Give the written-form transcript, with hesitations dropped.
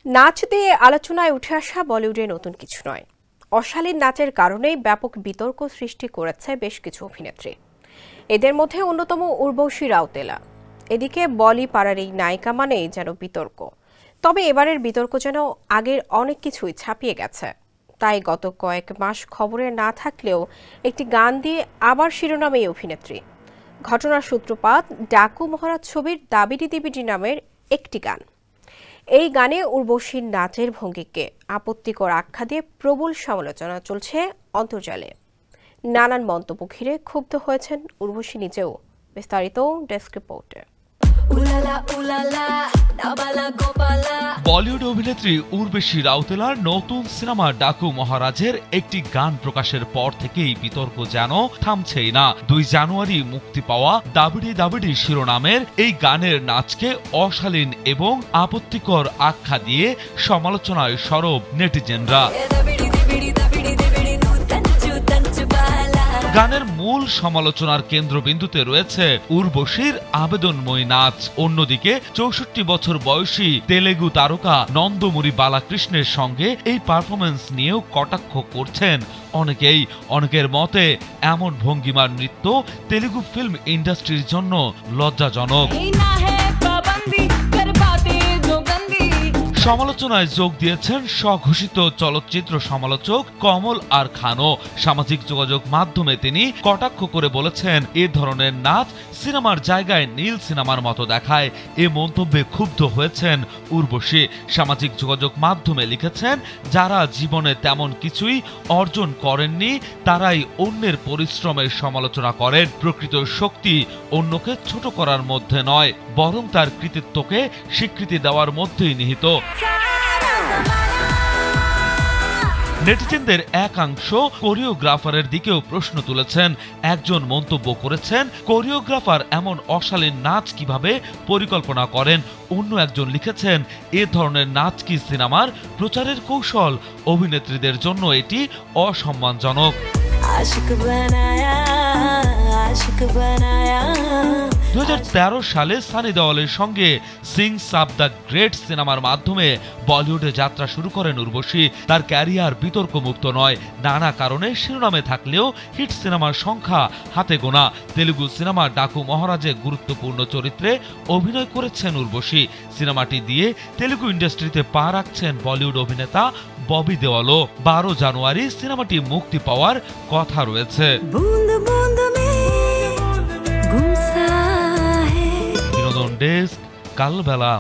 নাচ দিয়ে আলোচনায় উঠে আসা বলিউডে নতুন কিছু নয়। অশালীন নাচের কারণেই ব্যাপক বিতর্ক সৃষ্টি করেছে বেশ কিছু অভিনেত্রী। এদের মধ্যে অন্যতম উর্বশী রাউতেলা। এদিকে বলি পাড়ার এই নায়িকা মানেই যেন বিতর্ক। তবে এবারের বিতর্ক যেন আগের অনেক কিছুই ছাপিয়ে গেছে। তাই গত কয়েক মাস খবরে না থাকলেও একটি গান দিয়ে আবার শিরোনামে এই অভিনেত্রী। ঘটনার সূত্রপাত ডাকু মহারাজ ছবির দাবিডি দিবিডি নামের একটি গান। এই গানে উর্বশীর নাচের ভঙ্গিকে আপত্তিকর আখ্যা দিয়ে প্রবল সমালোচনা চলছে অন্তর্জালে। নানান মন্তব্য ঘিরে ক্ষুব্ধ হয়েছেন উর্বশী নিজেও। বিস্তারিত ডেস্ক রিপোর্টে। বলিউড অভিনেত্রী উর্বশী রাউতেলার নতুন সিনেমা ডাকু মহারাজের একটি গান প্রকাশের পর থেকেই বিতর্ক যেন থামছেই না। 2 জানুয়ারি মুক্তি পাওয়া দাবিডি দাবিডি শিরোনামের এই গানের নাচকে অশালীন এবং আপত্তিকর আখ্যা দিয়ে সমালোচনায় সরব নেটিজেনরা। গানের মূল সমালোচনার কেন্দ্রবিন্দুতে রয়েছে উর্বশীর আবেদনময়ী নাচ। অন্যদিকে 64 বছর বয়সী তেলেগু তারকা নন্দমুরি বালাকৃষ্ণের সঙ্গে এই পারফরমেন্স নিয়েও কটাক্ষ করছেন অনেকেই। অনেকের মতে এমন ভঙ্গিমার নৃত্য তেলেগু ফিল্ম ইন্ডাস্ট্রির জন্য লজ্জাজনক। সমালোচনায় যোগ দিয়েছেন স্বঘোষিত চলচ্চিত্র সমালোচক কমল আর খানও। সামাজিক যোগাযোগ মাধ্যমে তিনি কটাক্ষ করে বলেছেন, এ ধরনের নাচ সিনেমার জায়গায় নীল সিনেমার মতো দেখায়। এ মন্তব্যে ক্ষুব্ধ হয়েছেন উর্বশী। সামাজিক যোগাযোগ মাধ্যমে লিখেছেন, যারা জীবনে তেমন কিছুই অর্জন করেননি তারাই অন্যের পরিশ্রমের সমালোচনা করেন। প্রকৃত শক্তি অন্যকে ছোট করার মধ্যে নয়, বরং তার কৃতিত্বকে স্বীকৃতি দেওয়ার মধ্যেই নিহিত। নেটিজেনদের একাংশ কোরিওগ্রাফারের দিকেও প্রশ্ন তুলেছেন। একজন মন্তব্য করেছেন, কোরিওগ্রাফার এমন অশালীন নাচ কিভাবে পরিকল্পনা করেন। অন্য একজন লিখেছেন, এ ধরনের নাচ কি সিনেমার প্রচারের কৌশল? অভিনেত্রীদের জন্য এটি অসম্মানজনক। 2013 সালে সানি দেওয়ালের সঙ্গে সিংস অব দ্য গ্রেট সিনেমার মাধ্যমে বলিউডে যাত্রা শুরু করেন উর্বশী। তার ক্যারিয়ার বিতর্কমুক্ত নয়। নানা কারণে শিরোনামে থাকলেও হিট সিনেমার সংখ্যা হাতে গোনা। তেলুগু সিনেমা ডাকু মহারাজে গুরুত্বপূর্ণ চরিত্রে অভিনয় করেছেন উর্বশী। সিনেমাটি দিয়ে তেলুগু ইন্ডাস্ট্রিতে পা রাখছেন বলিউড অভিনেতা ববি দেওয়ালও। 12 জানুয়ারি সিনেমাটি মুক্তি পাওয়ার কথা রয়েছে। বিনোদন ডেস্ক, কালবেলা।